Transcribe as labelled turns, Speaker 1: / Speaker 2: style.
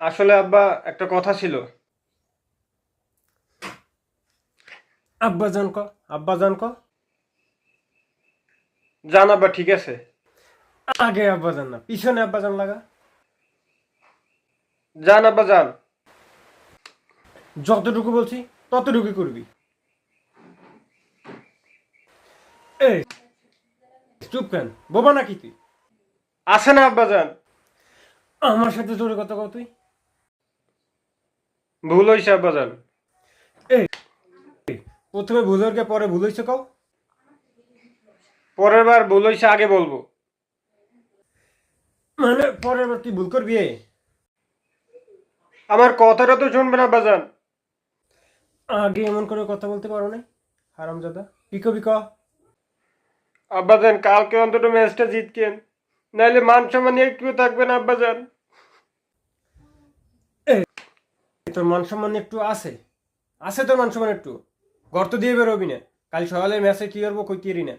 Speaker 1: আসলে আব্বা একটা কথা ছিল।
Speaker 2: আব্বাজান ক আব্বাজান ক
Speaker 1: জান আব্বা, ঠিক আছে।
Speaker 2: আগে আব্বাজান না পিছনে আব্বাজান লাগা।
Speaker 1: জান আব্বা জান।
Speaker 2: যতটুকু বলছি ততটুকু করবি। এই চুপ কেন, বোবা নাকি তুই?
Speaker 1: আছে না আব্বা জান।
Speaker 2: আমার সাথে জোরে কথা কও তুই।
Speaker 1: ভুল হয়েছে আব্বা জান।
Speaker 2: এই প্রথমে ভুল হয়ে পরে ভুল হয়েছে কও।
Speaker 1: পরের বার ভুল হয়েছে আগে বলবো।
Speaker 2: মানে পরের বার তুই ভুল করবি
Speaker 1: আমার কথাটা তো শুনবেন আব্বা জান।
Speaker 2: আগে এমন করে কথা বলতে পারো না হারামজাদা। কি কবি ক।
Speaker 1: আব্বা জান, কালকে অন্তত ম্যাচটা জিতকেন, নাইলে মান সম্মান একটু থাকবে না আব্বা জান।
Speaker 2: এই তোর মান সম্মান একটু আছে তোর মান সম্মান একটু। গর্ত দিয়ে বেরোবি না। কাল সকালে ম্যাচে কি করবো কই কি না।